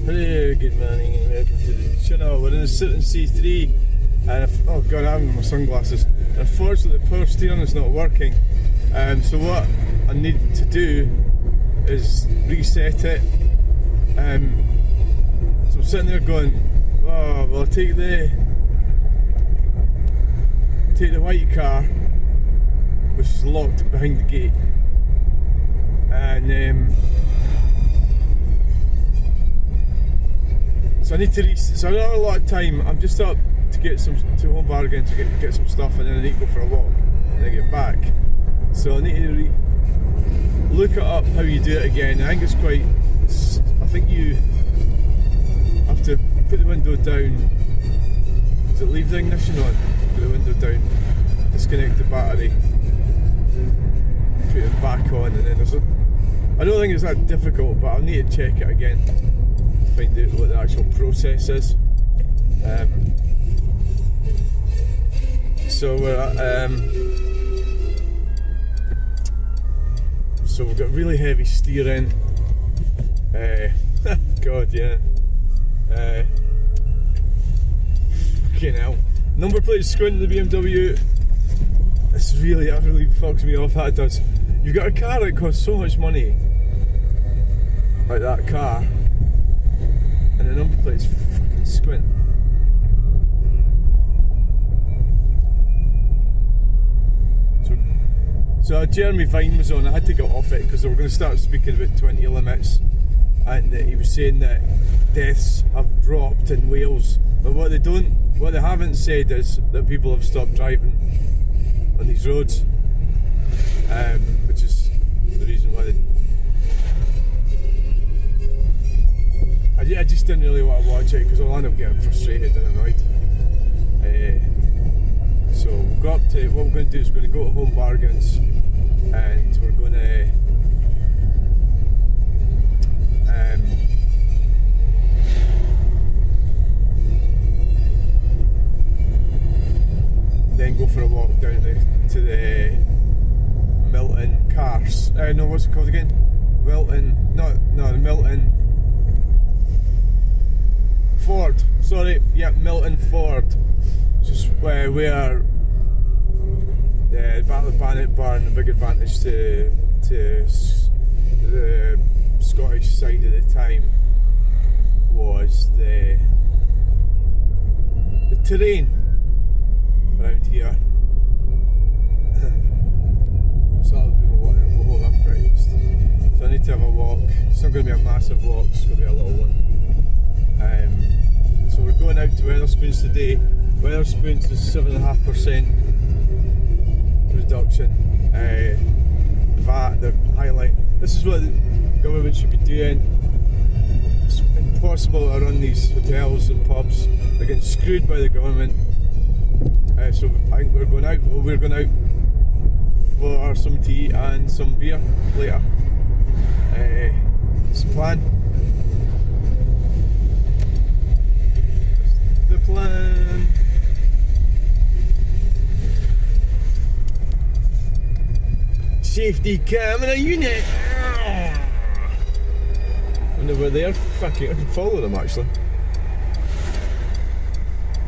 Hey, good morning and welcome to the channel. We're in the Certain C3 and oh god, I'm in my sunglasses. Unfortunately the power steering is not working, so what I need to do is reset it. So I'm sitting there going, oh well, I'll take the white car, which is locked behind the gate, and so I need to so I don't have a lot of time. I'm just up to get to Home Bargain to get some stuff, and then I need to go for a walk and then get back. So I need to look it up how you do it again. I think it's quite. I think you have to put the window down. Does it leave the ignition on? Put the window down. Disconnect the battery. Put it back on, and then there's a. I don't think it's that difficult, but I'll need to check it again. Find out what the actual process is. So we're at, so we've got really heavy steering. God, yeah. Fucking hell. Number plate squint in the BMW. That really fucks me off. That does. You've got a car that costs so much money, like that car. And the number plate's fucking squint. So Jeremy Vine was on. I had to get off it because they were going to start speaking about 20 limits, and he was saying that deaths have dropped in Wales. But what they haven't said is that people have stopped driving on these roads, which is the reason why I just didn't really want to watch it because I'll end up getting frustrated and annoyed. So we'll go up to, what we're going to do is we're going to go to Home Bargains, and we're going to then go for a walk down to the Milton Cars. No, what's it called again? The Milton Ford. Sorry, yeah, Milton Ford. Just where the Battle of Bannock barn, the big advantage to the Scottish side at the time was the terrain around here. So we'll have breakfast. So I need to have a walk. It's not going to be a massive walk, it's going to be a little one. So we're going out to Wetherspoons today. Wetherspoons is 7.5% reduction. VAT, the highlight. This is what the government should be doing. It's impossible to run these hotels and pubs. They're getting screwed by the government. So I think we're going out. Well, we're going out for some tea and some beer later. It's the plan. The plan. Safety camera unit. Wonder where they're fucking. I can follow them actually.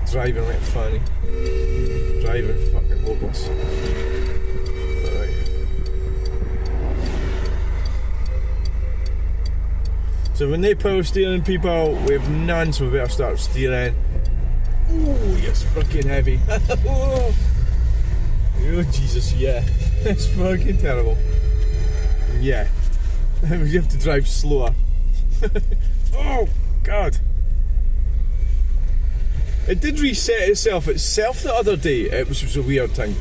Driving like a fanny. Driving fucking hopeless. Alright. So when they power steering, people, we have none, so we better start steering. Oh, it's fucking heavy. Oh Jesus, yeah. It's fucking terrible. Yeah. You have to drive slower. Oh God. It did reset itself the other day, which was a weird thing.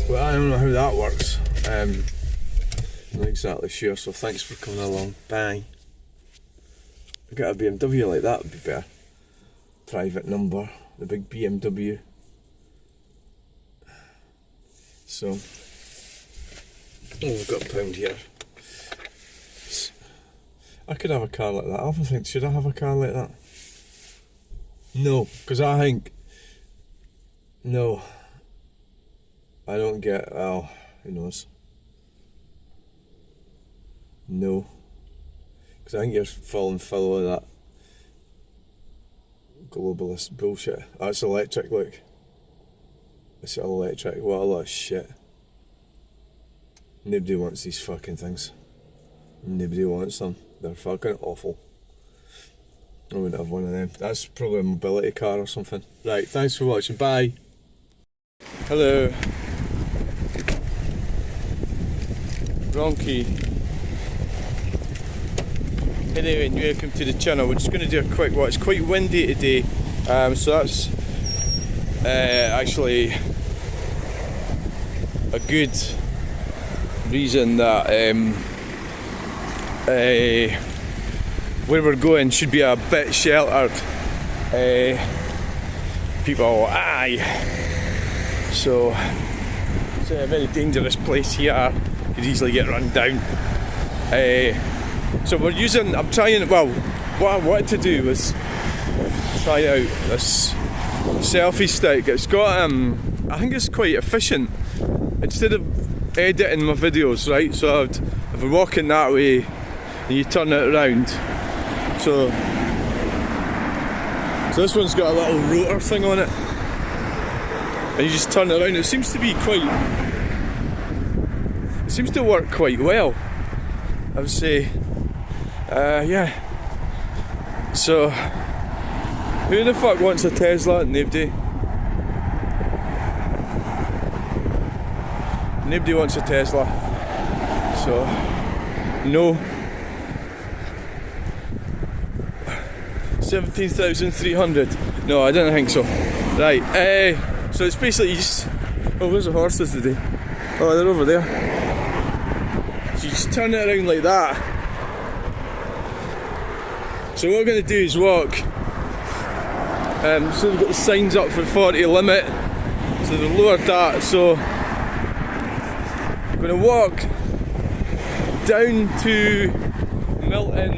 Well, I don't know how that works. I'm not exactly sure, so thanks for coming along. Bye. I got a BMW like that would be better. Private number, the big BMW. So, we've got £1 here. I could have a car like that. I often think, should I have a car like that? No, because I think, no, I don't get, well, who knows. No. Because I think you're falling foul of that globalist bullshit. Oh, it's electric, look. It's electric. What a lot of shit. Nobody wants these fucking things. Nobody wants them. They're fucking awful. I wouldn't have one of them. That's probably a mobility car or something. Right, thanks for watching. Bye. Hello. Wrong key. Anyway, welcome to the channel. We're just going to do a quick watch. It's quite windy today, so that's actually a good reason that where we're going should be a bit sheltered. People, aye. So it's a very dangerous place here. Could easily get run down. So we're using. I'm trying. Well, what I wanted to do was try out this selfie stick. It's got. I think it's quite efficient. Instead of editing my videos, right? So if we're walking that way, and you turn it around. So this one's got a little rotor thing on it, and you just turn it around. It seems to be quite. It seems to work quite well, I would say. Yeah. So, who the fuck wants a Tesla? Nobody. Nobody wants a Tesla. So, no. 17,300. No, I don't think so. Right. So it's basically you just. Oh, where's the horses today? Oh, they're over there. So you just turn it around like that. So what we're going to do is walk. So we've got the signs up for 40 limit. So they've lowered that. So we're going to walk down to Milton.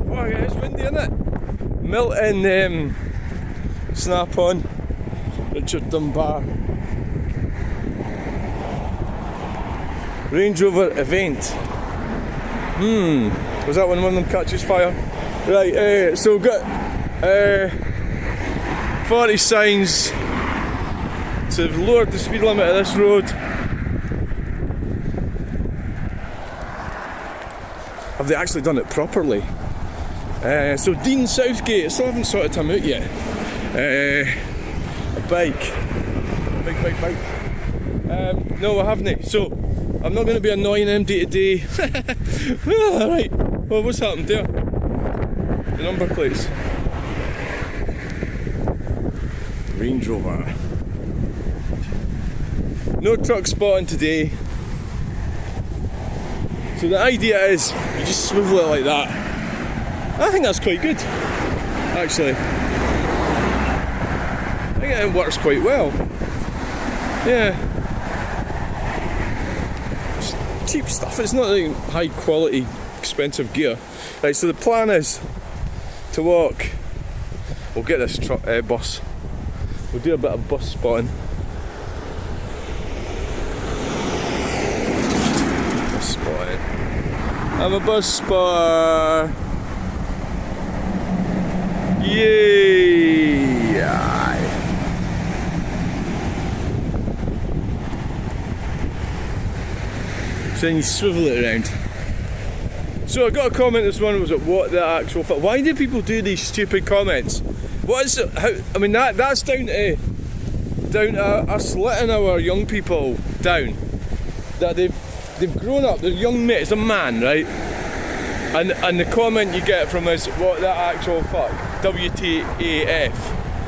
Oh yeah, it's windy, isn't it? Milton Snap-on. Richard Dunbar. Range Rover event. Was that when one of them catches fire? Right, so we've got 40 signs. So they've lowered the speed limit of this road. Have they actually done it properly? So Dean Southgate, I still haven't sorted him out yet. A bike. Bike. No, I haven't. So I'm not going to be annoying MD today. Alright, well, what's happened there? The number plates. Range Rover. No truck spotting today. So the idea is you just swivel it like that. I think that's quite good, actually. I think it works quite well. Yeah. It's cheap stuff, it's not like high quality, expensive gear. Right, so the plan is to walk. We'll get this bus. We'll do a bit of bus spotting. Bus spotting. I'm a bus spotter. Yay! So then you swivel it around. So I got a comment this morning, was it what the actual fuck? Why do people do these stupid comments? What is it? How, I mean that's down to us letting our young people down. That they've grown up, they're young mates, a man, right? And the comment you get from is what the actual fuck? WTAF.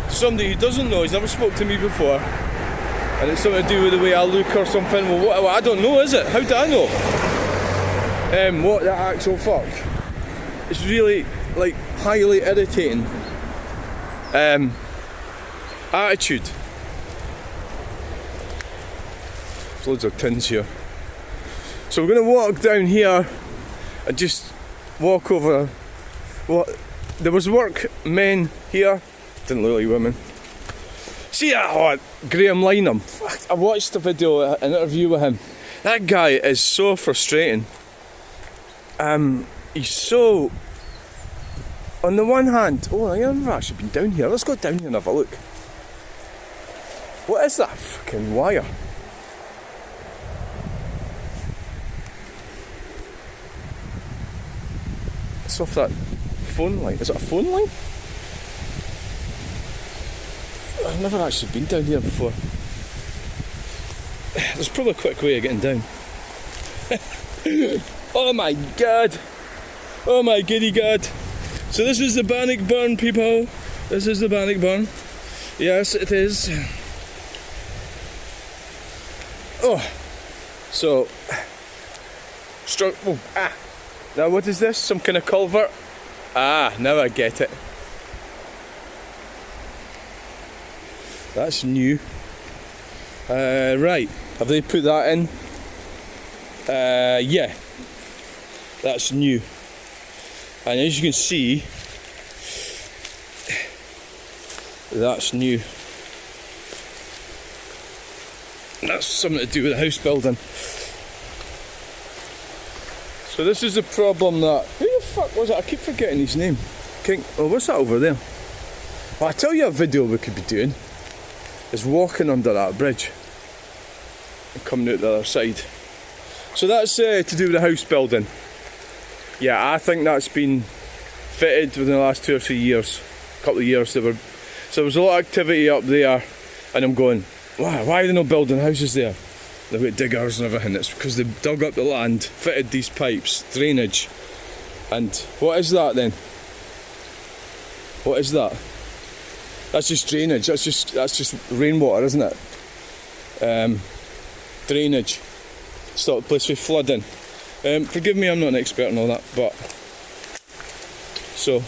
Somebody who doesn't know, he's never spoke to me before, and it's something to do with the way I look or something. Well, I don't know, is it? How do I know? What the actual fuck? It's really like highly irritating attitude. There's loads of tins here. So we're going to walk down here and just walk over. What? There was workmen here. Didn't look like women. See that Graham Lynham? I watched a video, an interview with him. That guy is so frustrating. he's so... On the one hand, I've never actually been down here. Let's go down here and have a look. What is that fucking wire? It's off that phone line. Is it a phone line? I've never actually been down here before. There's probably a quick way of getting down. Oh my god! Oh my giddy god! So this is the Bannock burn, people. This is the Bannock burn. Yes, it is. Oh, so now what is this? Some kind of culvert? Now I get it. That's new. Right, have they put that in? Yeah, that's new. And as you can see, that's new. That's something to do with the house building. So this is the problem that... Who the fuck was it? I keep forgetting his name. What's that over there? Well, I tell you a video we could be doing is walking under that bridge and coming out the other side. So that's to do with the house building. Yeah, I think that's been fitted within the last 2 or 3 years. A couple of years. So there was a lot of activity up there, and I'm going, why are they not building houses there? They've got diggers and everything. It's because they dug up the land, fitted these pipes, drainage. And what is that then? What is that? That's just drainage. That's just rainwater, isn't it? Drainage. Stop the place with flooding. Forgive me, I'm not an expert on all that, but so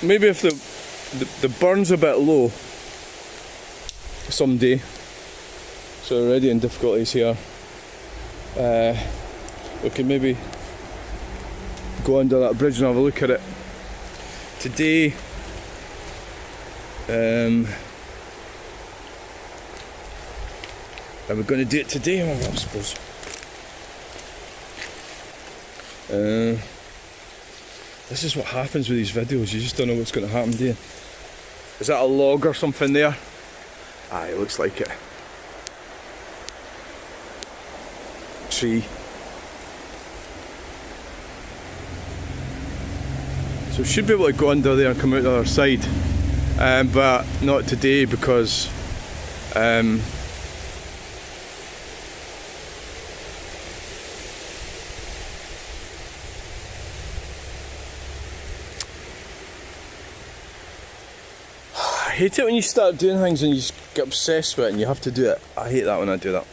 maybe if the burn's a bit low someday, so we're already in difficulties here, we can maybe go under that bridge and have a look at it. Today, are we going to do it today? Well, I suppose. This is what happens with these videos, you just don't know what's going to happen, do you? Is that a log or something there? It looks like it. Tree. So we should be able to go under there and come out the other side, but not today because I hate it when you start doing things and you just get obsessed with it and you have to do it. I hate that when I do that.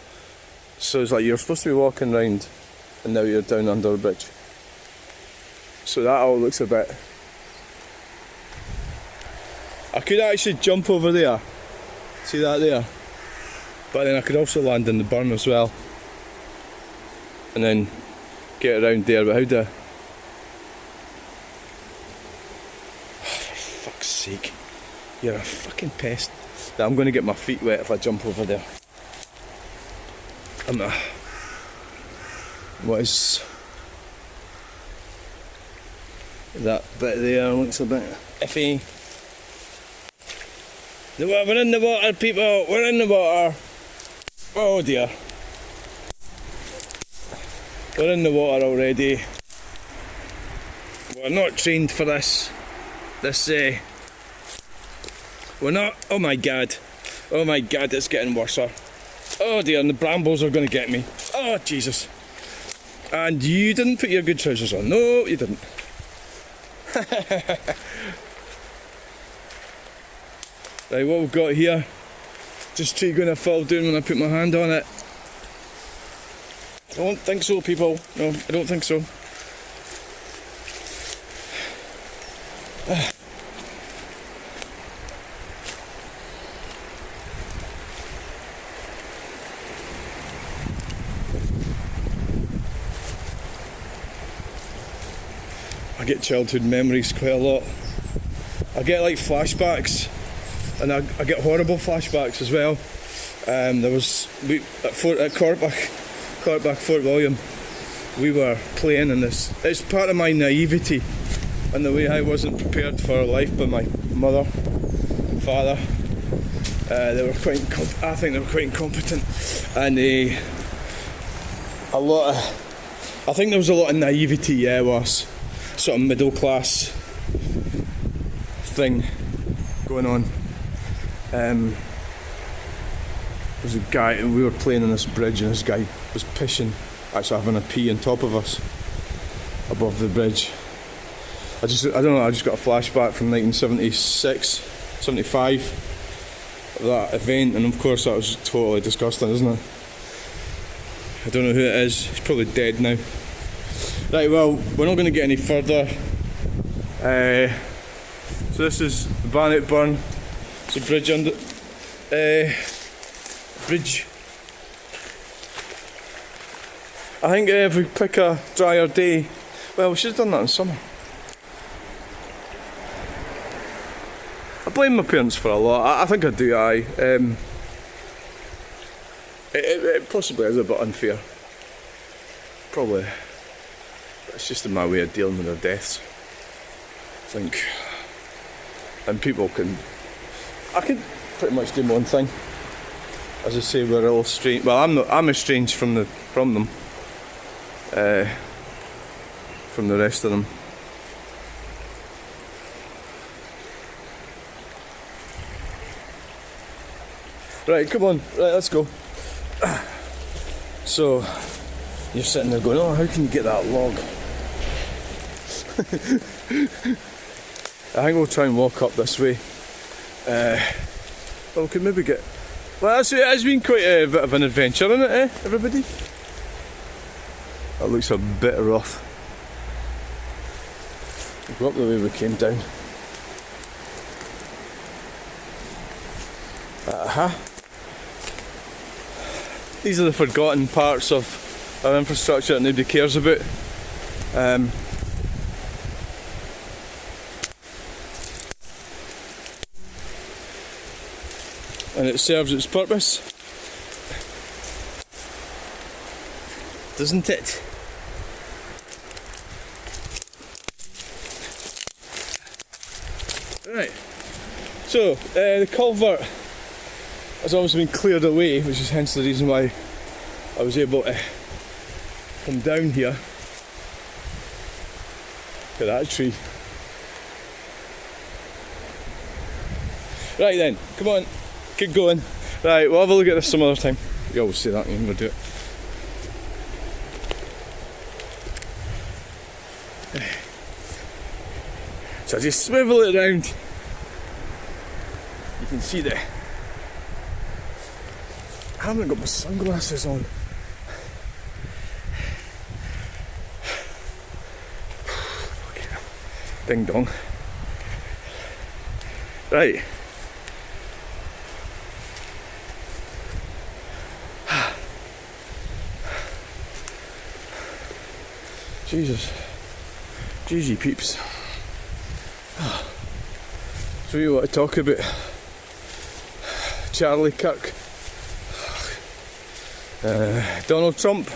So it's like you're supposed to be walking around and now you're down under a bridge. So that all looks a bit... I could actually jump over there. See that there? But then I could also land in the burn as well. And then get around there, but how do I... For fuck's sake. You're a fucking pest. I'm going to get my feet wet if I jump over there. What is that bit there? Looks a bit iffy. We're in the water, people. We're in the water. Oh dear. We're in the water already. We're not trained for this. We're not. Oh my god. Oh my god, it's getting worse. Oh dear, and the brambles are going to get me. Oh Jesus. And you didn't put your good trousers on. No, you didn't. Right, what we've got here. Just tree going to fall down when I put my hand on it. I don't think so, people. No, I don't think so. I get childhood memories quite a lot. I get like flashbacks, and I get horrible flashbacks as well. There was at Courtback Fort William, we were playing in this. It's part of my naivety and the way I wasn't prepared for life by my mother and father. They were quite I think they were quite incompetent, and I think there was a lot of naivety, yeah, was sort of middle class thing going on. There was a guy, and we were playing on this bridge, and this guy was pissing, actually having a pee on top of us above the bridge. I don't know, I just got a flashback from 1976, 75 of that event, and of course that was totally disgusting, isn't it? I don't know who it is, he's probably dead now. Right, well, we're not going to get any further. So this is the Bannock burn. It's a bridge under... bridge. I think if we pick a drier day, well, we should have done that in summer. I blame my parents for a lot. I think I do. It possibly is a bit unfair. Probably. But it's just in my way of dealing with their deaths, I think. And people I can pretty much do my own thing. As I say, we're all strange. Well, I'm estranged from them. From the rest of them. Right, come on, right, let's go. So, you're sitting there going, oh, how can you get that log? I think we'll try and walk up this way. Well, we could maybe get... Well, it's been quite a bit of an adventure, isn't it, everybody? That looks a bit rough. We'll go up the way we came down. These are the forgotten parts of our infrastructure that nobody cares about. And it serves its purpose, doesn't it? Right, so the culvert has obviously been cleared away, which is hence the reason why I was able to come down here. Look at that tree. Right then, come on, keep going. Right, we'll have a look at this some other time. You always say that when we do it. So I just swivel it around. You can see there. I haven't got my sunglasses on. Ding dong. Right. Jesus. GG peeps. So you want to talk about Charlie Kirk, Donald Trump,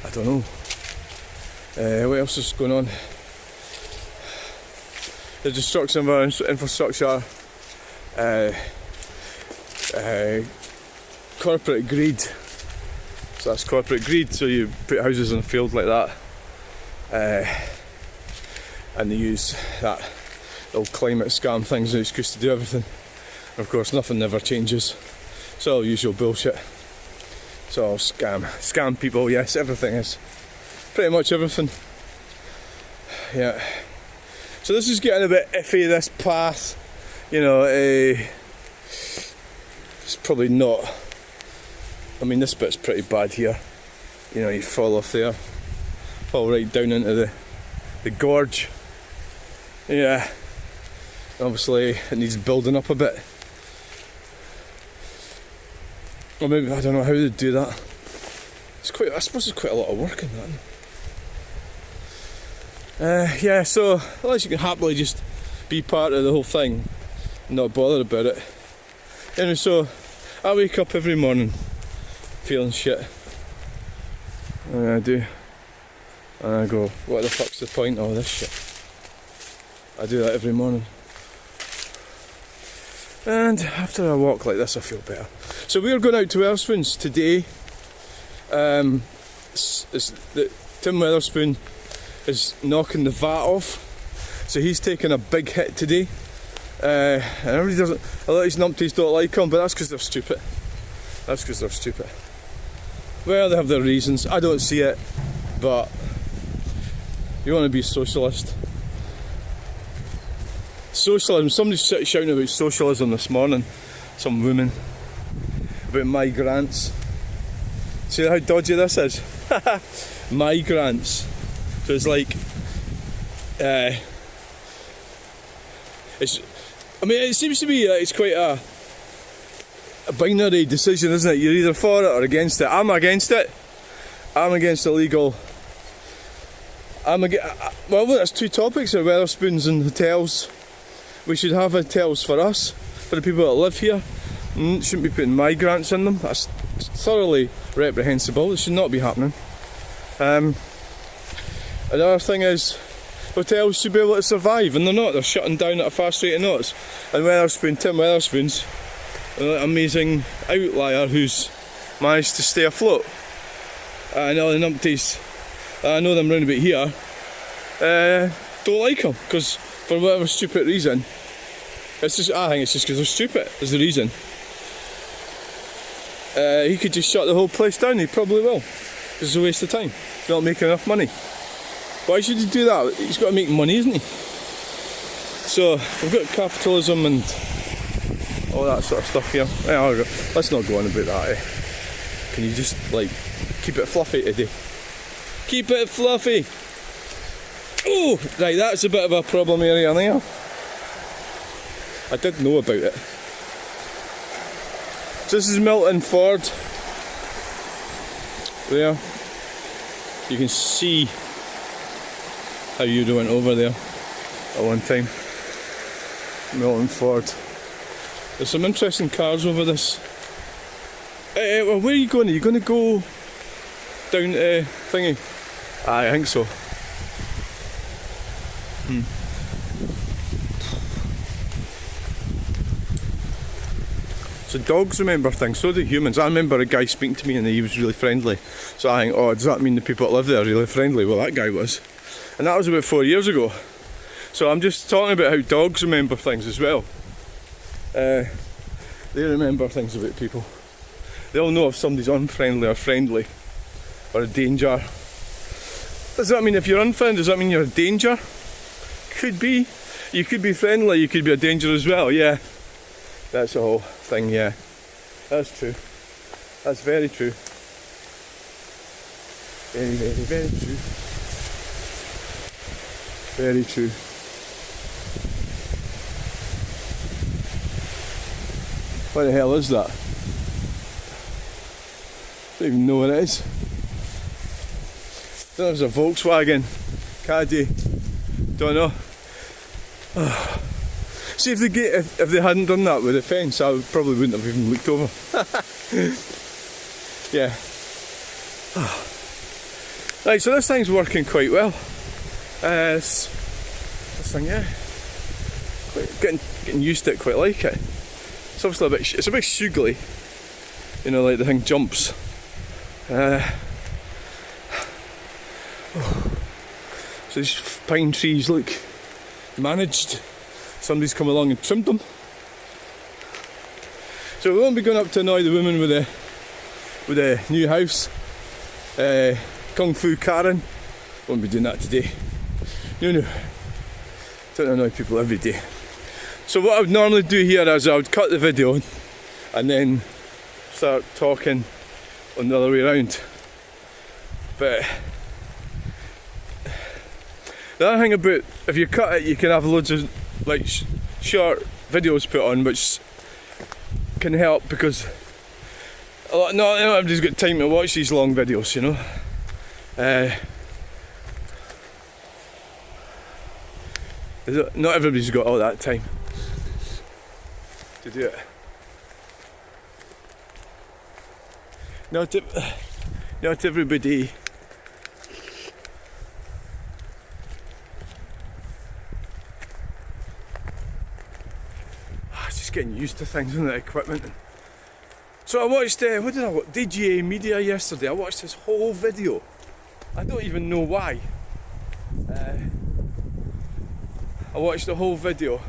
I don't know. What else is going on? The destruction of our infrastructure, corporate greed. So that's corporate greed. So you put houses in a field like that, and they use that little climate scam thing as an excuse to do everything. And of course, nothing never changes. It's all usual bullshit. It's all scam people. Yes, everything is. Pretty much everything. Yeah. So this is getting a bit iffy. This path, you know, it's probably not. I mean, this bit's pretty bad here. You know, you fall off there, fall right down into the gorge. Yeah. Obviously, it needs building up a bit. Or maybe, I don't know how they do that. It's quite. I suppose there's quite a lot of work in that. Yeah, so unless you can happily just be part of the whole thing, not bothered about it. Anyway, so I wake up every morning feeling shit. And I do. And I go, what the fuck's the point of all this shit? I do that every morning. And after a walk like this I feel better. So we're going out to Wetherspoons today. Tim Wetherspoon is knocking the VAT off. So he's taking a big hit today. And everybody doesn't, a lot of these numpties don't like him, but that's because they're stupid. That's because they're stupid. Well, they have their reasons. I don't see it, but you want to be a socialist. Socialism, somebody's shouting about socialism this morning, some woman, about migrants. See how dodgy this is? Migrants. So it's like, it seems to be, it's quite a binary decision, isn't it? You're either for it or against it. I'm against it. I'm against illegal. Well, there's two topics here, Wetherspoons and hotels. We should have hotels for us, for the people that live here. Shouldn't be putting migrants in them. That's thoroughly reprehensible. It should not be happening. Another thing is, hotels should be able to survive, and they're not. They're shutting down at a fast rate of knots. And Tim Wetherspoon's an amazing outlier who's managed to stay afloat. And all the numpties, I know them round about here, don't like him, because for whatever stupid reason, I think it's just because they're stupid is the reason. He could just shut the whole place down. He probably will. It's a waste of time. He's not making enough money. Why should he do that? He's got to make money, isn't he? So we've got capitalism and all that sort of stuff here. Let's not go on about that. Can you just keep it fluffy today? Keep it fluffy. Oh, right, that's a bit of a problem area there. I did know about it. So this is Milton Ford. There. You can see how you went over there at one time. Milton Ford. There's some interesting cars over this. Well, where are you going? Are you going to go down to thingy? I think so. So dogs remember things, so do humans. I remember a guy speaking to me and he was really friendly. So I think, does that mean the people that live there are really friendly? Well, that guy was. And that was about 4 years ago. So I'm just talking about how dogs remember things as well. They remember things about people. They'll know if somebody's unfriendly or friendly or a danger. Does that mean if you're unfriendly, does that mean you're a danger? Could be. You could be friendly, you could be a danger as well, yeah. That's the whole thing, yeah. That's true. That's very true. Very, very, very true. Very true. What the hell is that? Don't even know what it is. Don't know if it's a Volkswagen Caddy. Don't know. See, if they hadn't done that with the fence, I probably wouldn't have even looked over. Yeah. Right, so this thing's working quite well. This thing, yeah. Getting used to it, quite like it. It's obviously it's a bit sugly. You know, like the thing jumps. So these pine trees look managed. Somebody's come along and trimmed them. So we won't be going up to annoy the woman with the new house. Kung Fu Karen. Won't be doing that today. No. Don't annoy people every day. So what I would normally do here is I would cut the video and then start talking on the other way around. But the other thing about, if you cut it, you can have loads of short videos put on, which can help because not everybody's got time to watch these long videos, you know. Not everybody's got all that time. to do it. Not everybody just getting used to things and the equipment. So I watched, what did I watch? DJE Media yesterday. I watched this whole video. I don't even know why. I watched the whole video.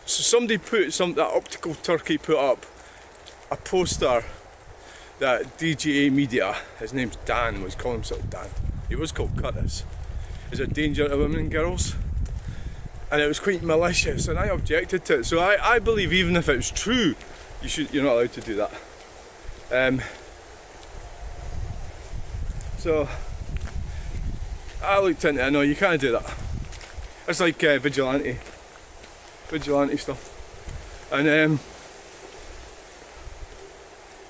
So somebody that Optical Turkey put up a poster that DJE Media, his name's Dan, was calling himself Dan. He was called Curtis. Is a danger to women and girls. And it was quite malicious, and I objected to it. So I believe even if it was true, you're not allowed to do that. So I looked into it. No, you can't do that. It's like vigilante stuff. And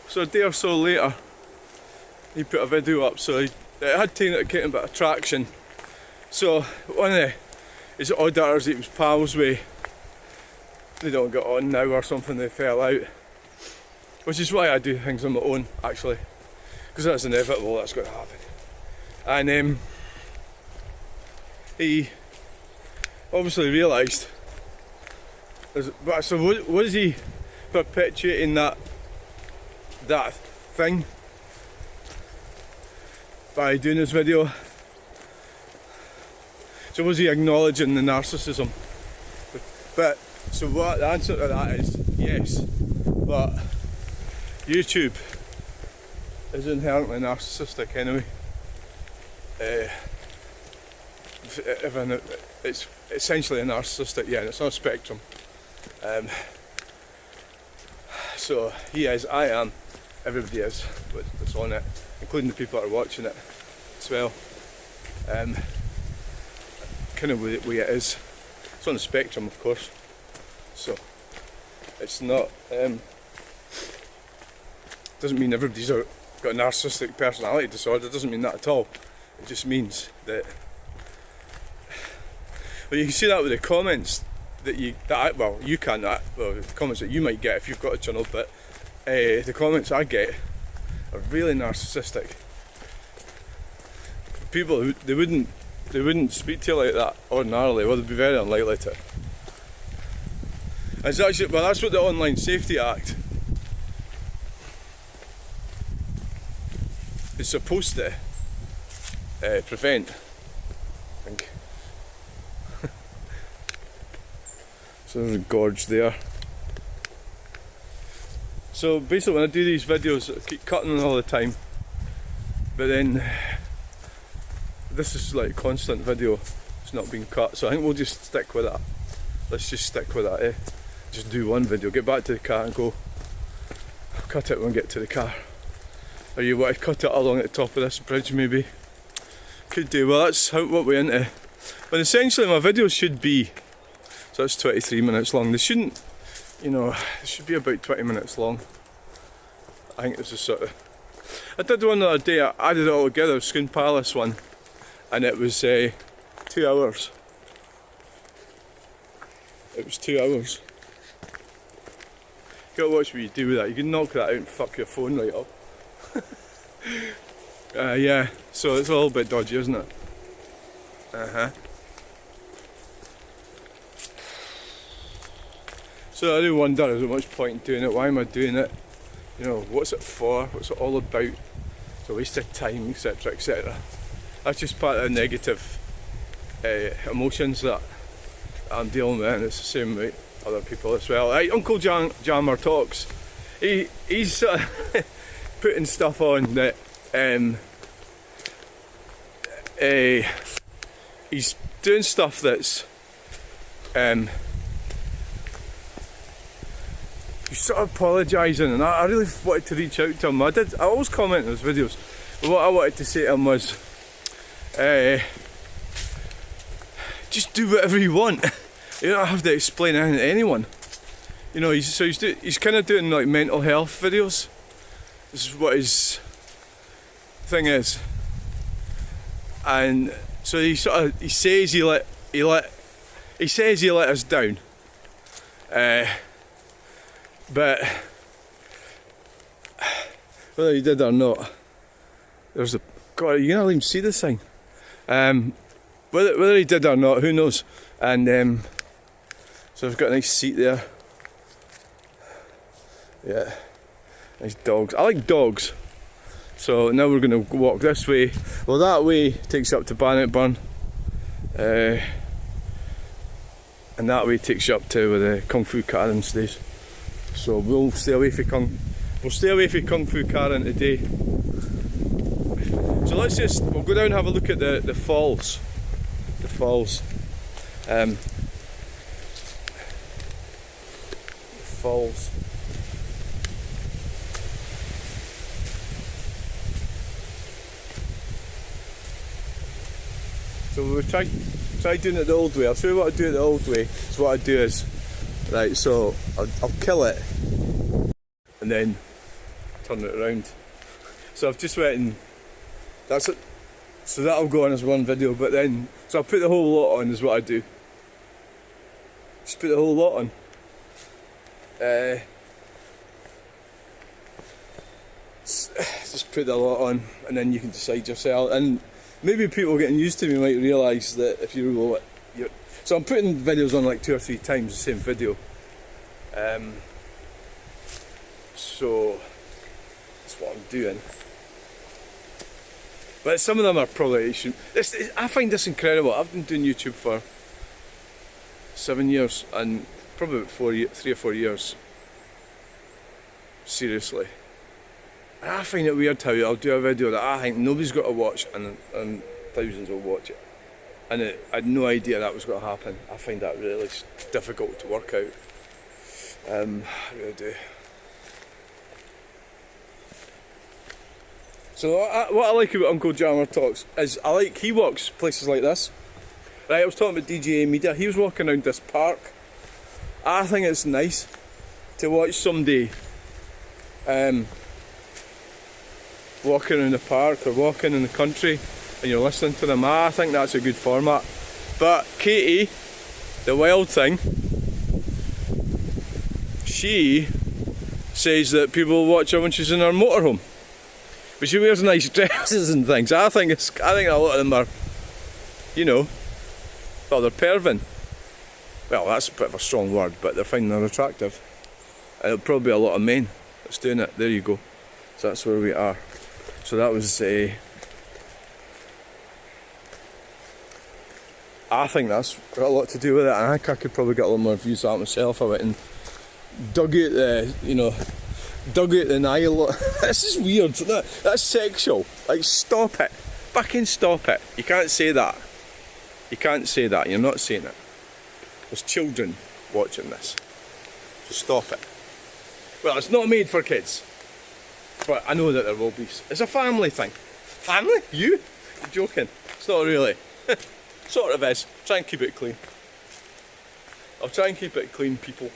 so a day or so later, he put a video up. So it had taken a bit of traction. So one of his auditors he was pals with, they don't get on now or something, they fell out. Which is why I do things on my own, actually. Because that's inevitable, that's going to happen. And he obviously realised, so what is he perpetuating that thing by doing this video? So was he acknowledging the narcissism? But so what the answer to that is yes, but YouTube is inherently narcissistic anyway. It's essentially a narcissistic, yeah, and it's not a spectrum. So he is, I am, everybody is that's on it, including the people that are watching it as well. Kind of the way it is. It's on the spectrum, of course. So it's not. Doesn't mean everybody's got a narcissistic personality disorder. It doesn't mean that at all. It just means that. But you can see that with the comments you can. The comments that you might get if you've got a channel, but the comments I get are really narcissistic. People who they wouldn't speak to you like that ordinarily, well, they'd be very unlikely to. It's actually, well, that's what the Online Safety Act is supposed to prevent, I think. So there's a gorge there. So basically when I do these videos, I keep cutting them all the time, but then this is like constant video, it's not being cut, so I think we'll just stick with that. Let's just stick with that, Just do one video, get back to the car and go. Cut it when we get to the car. Or you want to cut it along at the top of this bridge maybe? Could do, well that's what we're into. But essentially my videos should be, so that's 23 minutes long. They shouldn't, they should be about 20 minutes long. I think this is sort of, I did one the other day, I added it all together, Scone Palace one. And it was 2 hours. It was 2 hours. You gotta watch what you do with that. You can knock that out and fuck your phone right up. Yeah, so it's a little bit dodgy, isn't it? So I do wonder, is there much point in doing it? Why am I doing it? What's it for? What's it all about? It's a waste of time, etc, etc. That's just part of the negative emotions that I'm dealing with, and it's the same with other people as well. Uncle Jammer Talks. He's sort of putting stuff on that he's doing stuff that's he's sort of apologising, and I really wanted to reach out to him. I always comment on his videos, but what I wanted to say to him was, just do whatever you want. You don't have to explain anything to anyone. He's kind of doing like mental health videos. This is what his thing is. And so he says he he says he let us down, but whether he did or not, there's a God. You can't even see this thing. Whether he did or not, who knows? And so I've got a nice seat there. Yeah, nice dogs. I like dogs. So now we're going to walk this way. Well, that way takes you up to Bannock Burn, and that way takes you up to where the Kung Fu Karen stays. So we'll stay away from Kung Fu Karen today. So we'll go down and have a look at the falls. The falls. The falls. So we'll try doing it the old way. I'll show you what I do it the old way. So what I do is, right, so I'll kill it and then turn it around. So I've just went and that's it. So that'll go on as one video, but then, so I'll put the whole lot on is what I do. Just put the whole lot on. Just put the lot on and then you can decide yourself. And maybe people getting used to me might realise that if you're so I'm putting videos on like 2 or 3 times the same video. So that's what I'm doing. But some of them are probably. I find this incredible. I've been doing YouTube for 7 years and probably about 3 or 4 years. Seriously. And I find it weird how I'll do a video that I think nobody's got to watch and thousands will watch it. And I had no idea that was going to happen. I find that really difficult to work out. I really do. So what I like about Uncle Jammer Talks is he walks places like this. Right, I was talking about DJE Media. He was walking around this park. I think it's nice to watch somebody walking in the park or walking in the country and you're listening to them. I think that's a good format. But Katie, the wild thing, she says that people watch her when she's in her motorhome. But she wears nice dresses and things. I think a lot of them are, well, they're perving. Well, that's a bit of a strong word, but they're finding her attractive. And it'll probably be a lot of men that's doing it. There you go. So that's where we are. So that was I think that's got a lot to do with it. And I think I could probably get a lot more views out myself. I went and dug out the Nile. This is weird. That's sexual. Like, stop it. Fucking stop it. You can't say that. You can't say that. You're not saying it. There's children watching this. So stop it. Well, it's not made for kids. But I know that there will be. It's a family thing. Family? You? You're joking. It's not really. Sort of is. Try and keep it clean. I'll try and keep it clean, people.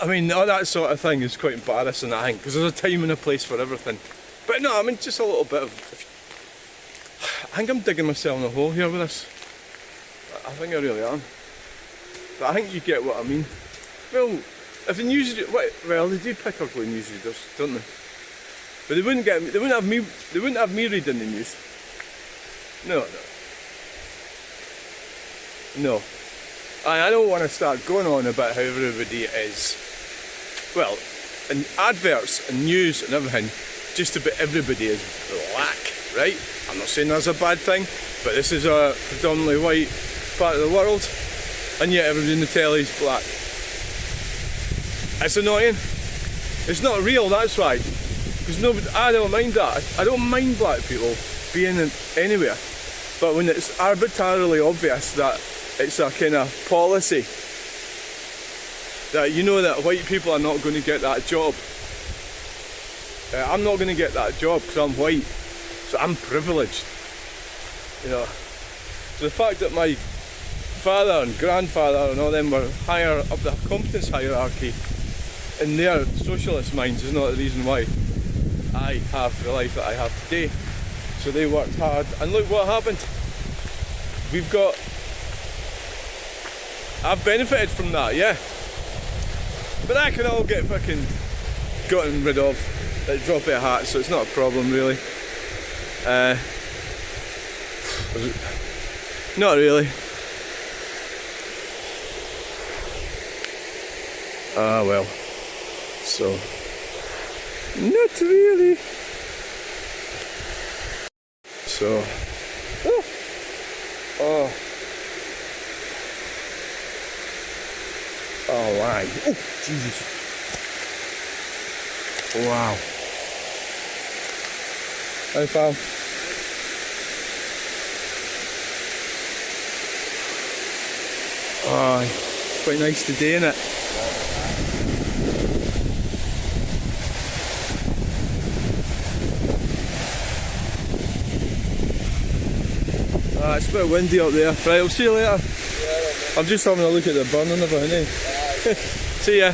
I mean, all that sort of thing is quite embarrassing, I think, because there's a time and a place for everything. But no, I mean, just a little bit of. I think I'm digging myself in a hole here with this. I think I really am. But I think you get what I mean. Well, if the news, well, they do pick up with news readers, don't they? But they wouldn't get me. They wouldn't have me reading the news. No. I don't want to start going on about how everybody is. Well, and adverts and news and everything, just about everybody is black, right? I'm not saying that's a bad thing, but this is a predominantly white part of the world, and yet everybody in the telly is black. It's annoying. It's not real, that's why. Because I don't mind that. I don't mind black people being anywhere. But when it's arbitrarily obvious that it's a kind of policy that that white people are not going to get that job. I'm not going to get that job because I'm white, so I'm privileged. So the fact that my father and grandfather and all them were higher up the competence hierarchy in their socialist minds is not the reason why I have the life that I have today. So they worked hard, and look what happened. I've benefited from that, yeah. But that can all get fucking gotten rid of at a drop of a hat, so it's not a problem really. Not really. Ah well. So, not really. So, oh, right. Oh, Jesus. Wow. Hi, pal. Oh, quite nice today, isn't it? It's a bit windy up there. Right, I'll see you later. I'm just having a look at the burn and everything, eh? See ya.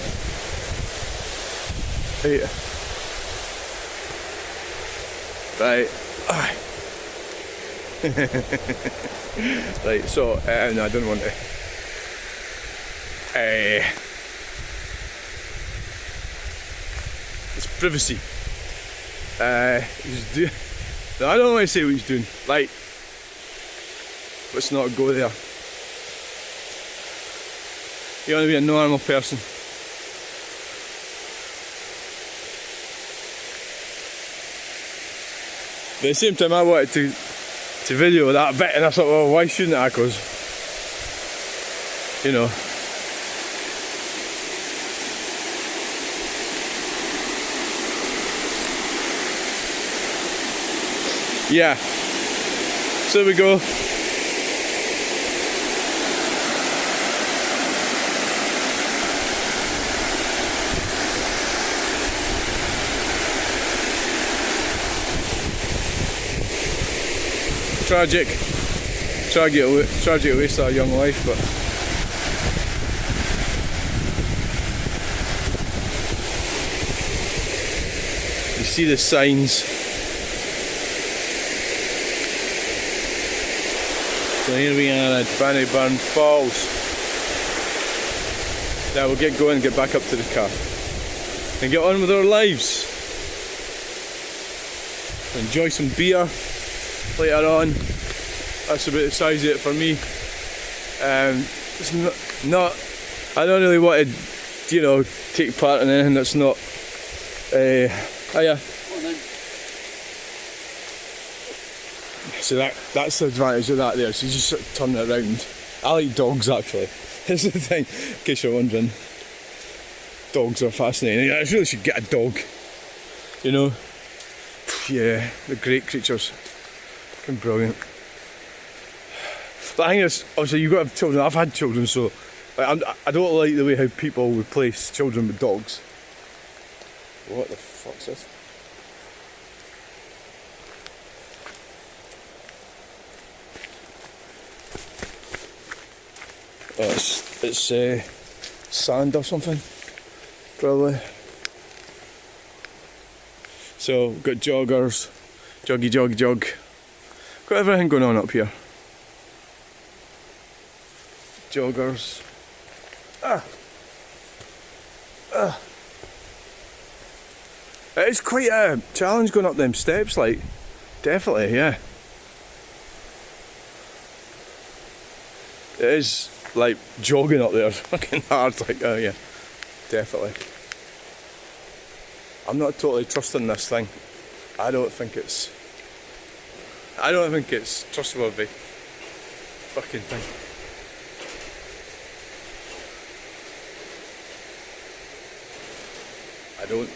Right. Right, so, no, I don't want to. It's privacy. No, I don't want to say what he's doing. Like, let's not go there. You want to be a normal person. But at the same time, I wanted to video that bit, and I thought, well, why shouldn't I? Because, you know. Yeah. So there we go. Tragic waste of a young life, but you see the signs. So here we are at Bannock Falls. Now we'll get going and get back up to the car and get on with our lives. Enjoy some beer later on. That's about the size of it for me. It's not I don't really want to, you know, take part in anything that's not so that's the advantage of that there, so you just sort of turn it around. I like dogs actually. Here's the thing, in case you're wondering. Dogs are fascinating. I really should get a dog. You know? Yeah, they're great creatures. Fucking brilliant. But I think it's, obviously you've got to have children. I've had children, so like, I don't like the way how people replace children with dogs. What the fuck's this? Oh, it's sand or something, probably. So we've got joggers, joggy. Got everything going on up here. Joggers. It's quite a challenge going up them steps, like, definitely, yeah. It is like jogging up there, fucking hard, like, oh yeah, definitely. I'm not totally trusting this thing. I don't think it's trustworthy. Fucking thing. I don't.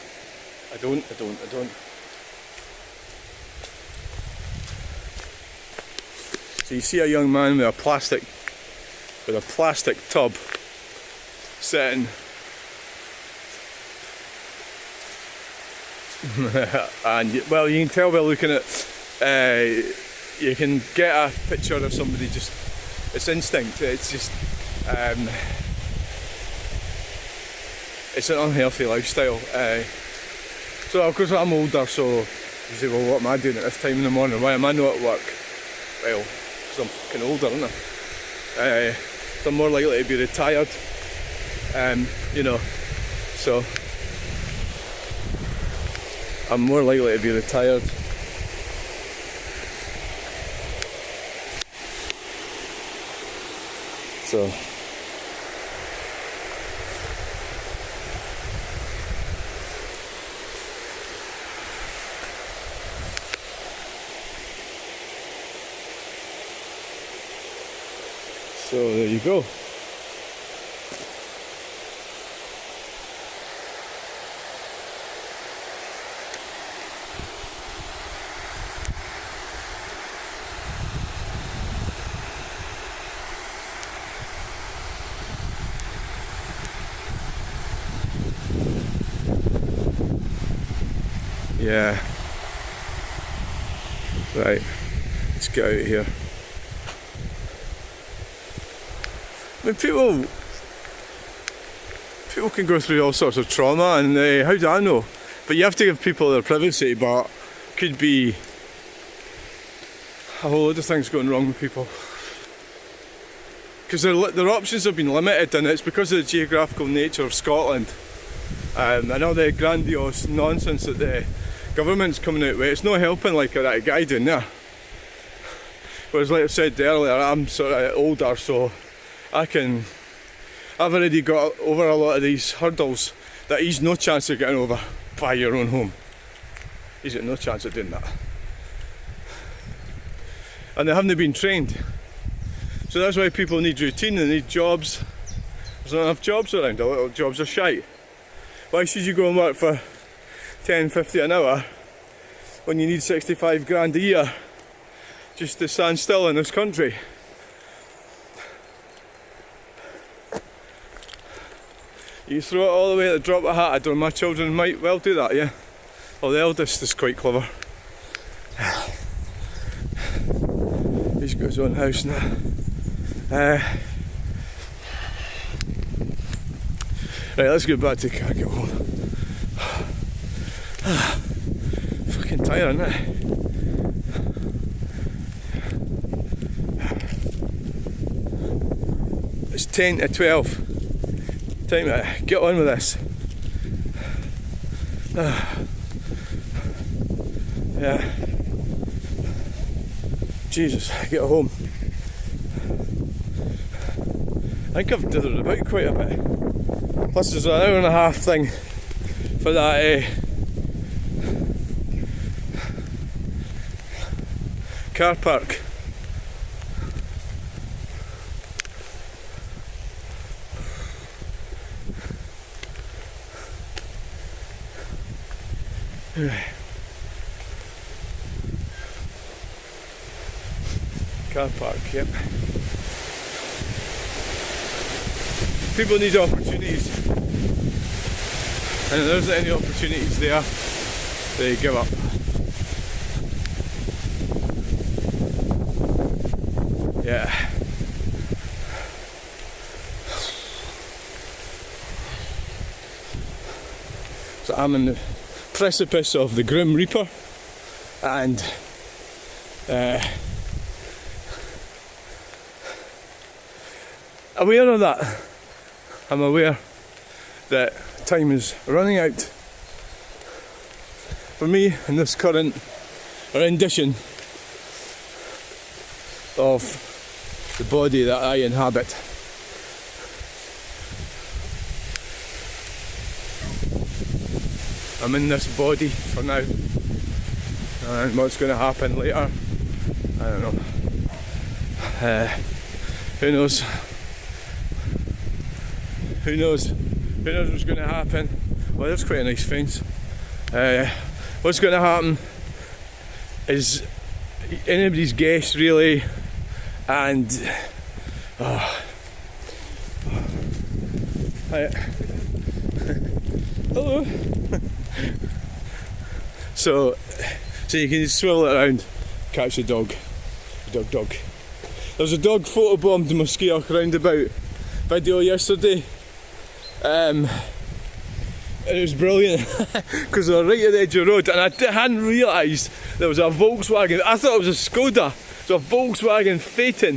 So you see a young man with a plastic tub sitting and well, you can tell by looking at you can get a picture of somebody just, it's instinct, it's just it's an unhealthy lifestyle. So of course I'm older, so you say, well, what am I doing at this time in the morning? Why am I not at work? Well, because I'm fucking older, aren't I? So I'm more likely to be retired, you know, so I'm more likely to be retired. So there you go. Yeah. Right. Let's get out of here. I mean, people can go through all sorts of trauma, and how do I know? But you have to give people their privacy, but could be a whole lot of things going wrong with people. Because their options have been limited, and it's because of the geographical nature of Scotland. And all the grandiose nonsense that the government's coming out with, it's not helping like that guy doing there. Whereas, like I said earlier, I'm sort of older, so I've already got over a lot of these hurdles that he's no chance of getting over by your own home. He's got no chance of doing that. And they haven't been trained. So that's why people need routine, they need jobs. There's not enough jobs around, a lot of jobs are shite. Why should you go and work for 10.50 an hour when you need 65 grand a year just to stand still in this country? You throw it all the way at the drop of a hat. I don't know, my children might well do that, yeah. Well, the eldest is quite clever. He's got his own house now. Right, let's get back to the car, get home. Fucking tired, isn't it? It's 10 to 12. Time to get on with this. Yeah. Jesus, get home. I think I've dithered about quite a bit. Plus there's an hour and a half thing for that car park. Car park, yep. People need opportunities, and if there isn't any opportunities there, they give up. Yeah. So I'm in the precipice of the Grim Reaper, and aware of that. I'm aware that time is running out for me in this current rendition of the body that I inhabit. I'm in this body for now, and what's going to happen later, I don't know. Who knows? Who knows? Who knows what's going to happen? Well, that's quite a nice fence. What's going to happen is anybody's guess, really, and hello. So you can swivel it around, catch a dog. Dog. There was a dog photobombed in Mosquito roundabout video yesterday. And it was brilliant because they were right at the edge of the road, and I hadn't realised there was a Volkswagen. I thought it was a Skoda, It's a Volkswagen Phaeton,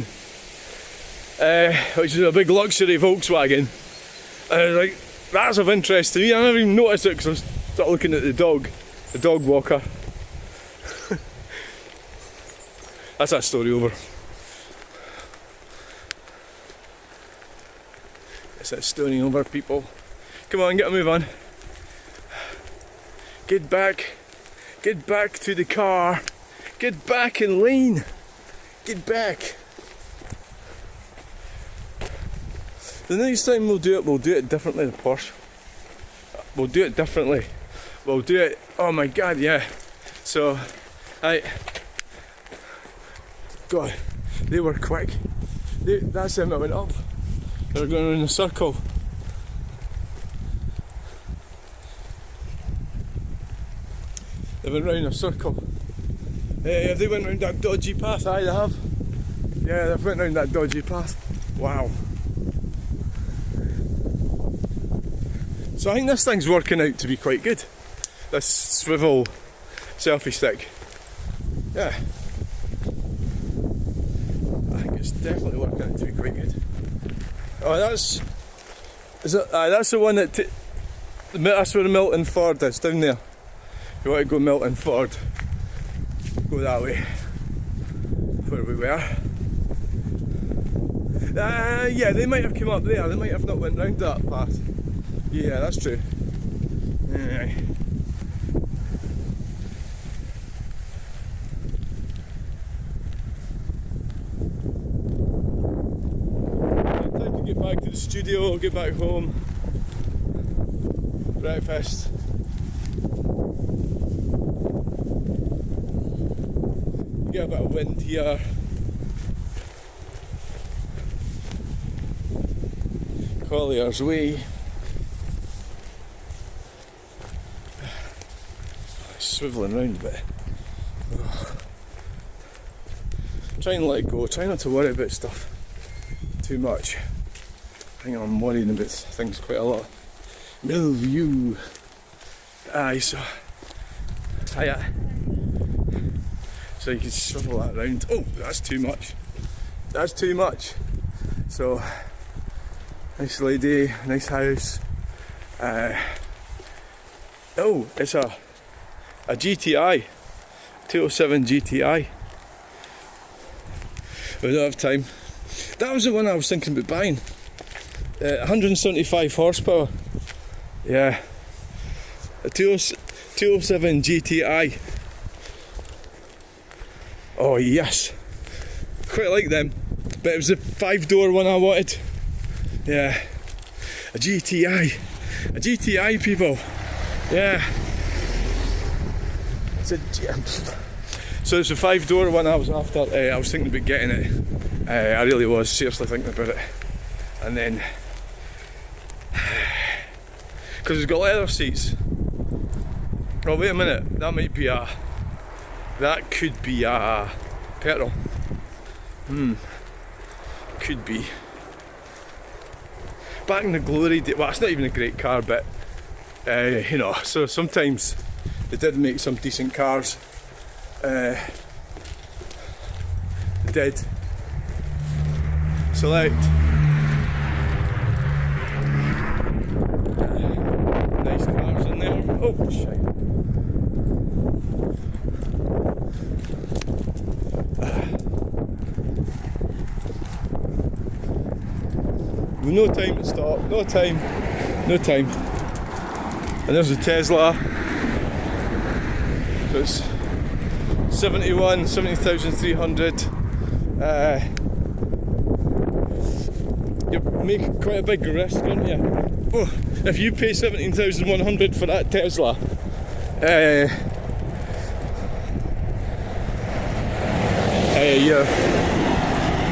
which is a big luxury Volkswagen. And I was like, that's of interest to me. I never even noticed it because I was started looking at the dog walker. That's that story over. That's that story over, people. Come on, get a move on. Get back to the car. Get back in lane. Get back. The next time we'll do it differently, the Porsche. We'll do it differently. We'll do it, oh my god, yeah. So, God, they were quick. That's them that went up. They were going around in a circle. They went round in a circle. They went round that dodgy path. Aye, they have. Yeah, they've went round that dodgy path. Wow. So I think this thing's working out to be quite good. This swivel selfie stick. Yeah. I think it's definitely working out to be quite good. Oh, that's the one that that's where the Milton Ford is, down there. If you want to go Milton Ford, go that way. Where we were. Yeah, they might have come up there. They might have not went round that path. Yeah, that's true. Yeah. Time to get back to the studio, get back home. Breakfast. Get a bit of wind here. Collier's Way. Swivelling round a bit. Try and let go, try not to worry about stuff too much. I think I'm worrying about things quite a lot. Millview. Aye, so hiya. So you can swivel that round. Oh, that's too much. That's too much. So, nice lady, nice house. Oh, it's a GTI, 207 GTI. We don't have time. That was the one I was thinking about buying. 175 horsepower. Yeah. A 207 GTI. Oh yes. Quite like them. But it was the 5-door one I wanted. Yeah. A GTI. A GTI, people. Yeah. So it's a 5-door one I was after. I was thinking about getting it. I really was seriously thinking about it. And then, because it's got leather seats. Oh wait a minute, that could be a petrol. Could be. Back in the glory days, well, it's not even a great car, but you know, so sometimes they did make some decent cars. They did. Select. Nice cars in there. Oh, shit. No time to stop. No time. No time. And there's a Tesla. So it's 70,300. You're making quite a big risk, aren't you? Oh, if you pay 17,100 for that Tesla,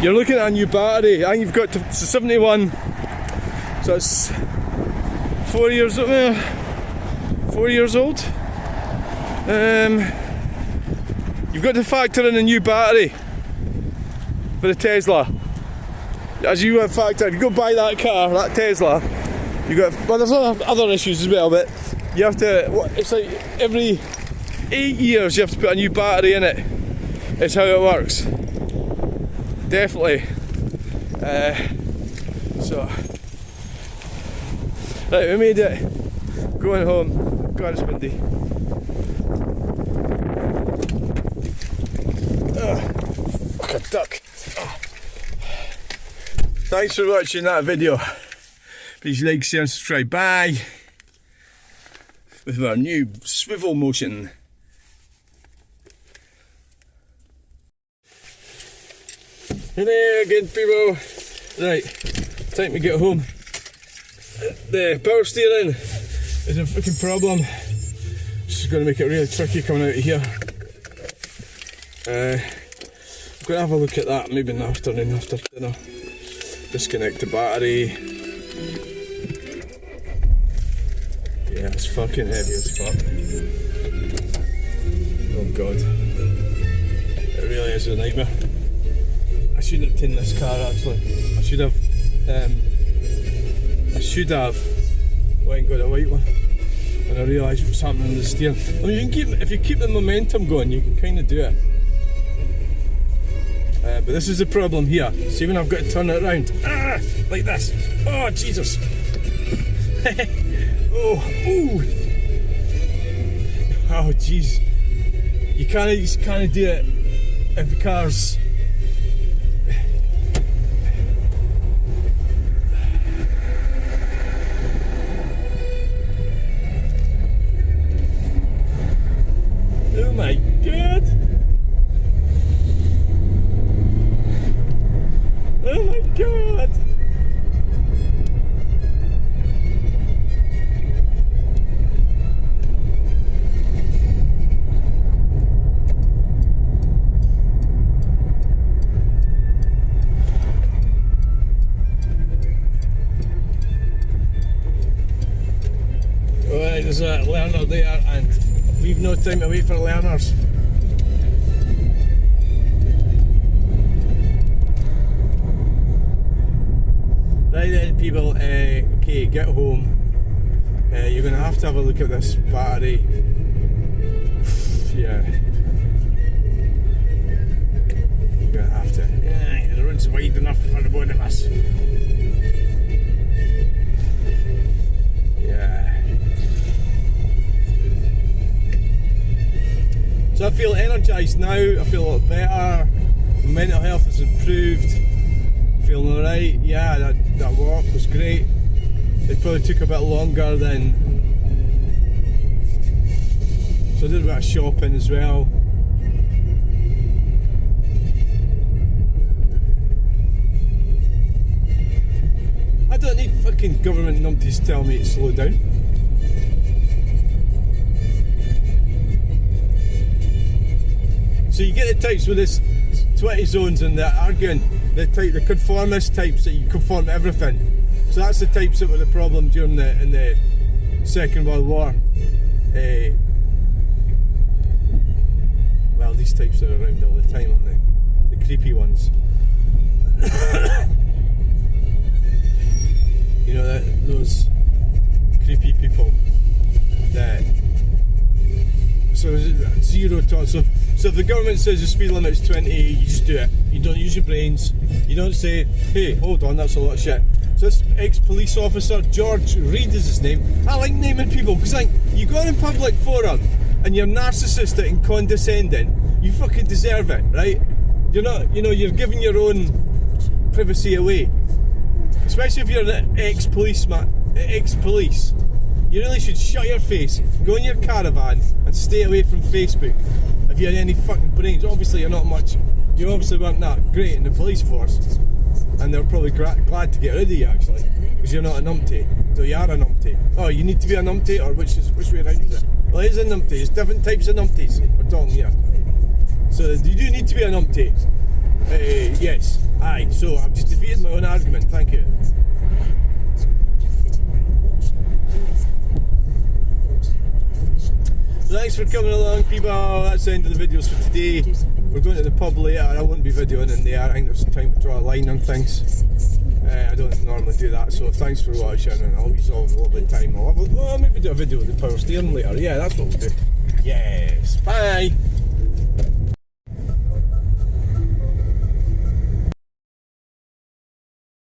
you're looking at a new battery. I think you've got to 71. So it's 4 years old. 4 years old. You've got to factor in a new battery for the Tesla. As you have factored, if you go buy that car, that Tesla, you got. Well, there's other issues as well, but you have to. It's like every 8 years you have to put a new battery in it. It's how it works. definitely. Right, we made it. Going home. God, it's windy. Like a duck. Thanks for watching that video. Please like, share and subscribe. Bye. With our new swivel motion. Hey there again, people. Right, time to get home. The power steering is a freaking problem. This is going to make it really tricky coming out of here. I'm going to have a look at that maybe in the afternoon after dinner. Disconnect the battery. Yeah, it's fucking heavy as fuck. Oh god. It really is a nightmare. I shouldn't have taken this car actually. I should have went and got a white one when I realised what's happening in the steering. I mean, you can if you keep the momentum going, you can kind of do it. But this is the problem here. See when I've got to turn it around, like this. Oh Jesus! Oh jeez! You just can't do it if the car's. Oh my god! Oh my god! Alright, there's a learner there and we've no time to wait for learners. Right then people, okay, get home. You're going to have a look at this battery. Yeah. You're going to have to. Yeah, the road's wide enough for the both of us. Yeah. So I feel energised now, I feel a lot better, my mental health has improved, feeling alright. Yeah, that walk was great. It probably took a bit longer than, so I did a bit of shopping as well. I don't need fucking government numpties to tell me to slow down. So you get the types with this 20 zones and they're arguing, the conformist types that you conform to everything. So that's the types that were the problem during in the Second World War. Well, these types are around all the time, aren't they? The creepy ones. You know, those creepy people that. So zero tolerance. So if the government says the speed limit is 20, you just do it. You don't use your brains. You don't say, hey, hold on, that's a lot of shit. So this ex-police officer, George Reed is his name. I like naming people because like you go in public forum and you're narcissistic and condescending, you fucking deserve it, right? You're not, you know, you're giving your own privacy away. Especially if you're an ex-police. You really should shut your face, go in your caravan and stay away from Facebook. If you had any fucking brains, obviously you're not much, you obviously weren't that great in the police force, and they're probably glad to get rid of you actually, because you're not a numpty. So you are a numpty. Oh, you need to be a numpty, or which way around is it? Well, it is a numpty, there's different types of numpties we're talking here. So you do need to be a numpty. Yes, aye, so I've just defeated my own argument, thank you. Thanks for coming along, people. That's the end of the videos for today. We're going to the pub later. I won't be videoing in there. I think there's time to draw a line on things. I don't normally do that, so thanks for watching, and I hope you all have a lovely time. I'll maybe do a video with the power steering later. Yeah, that's what we'll do. Yes. Bye.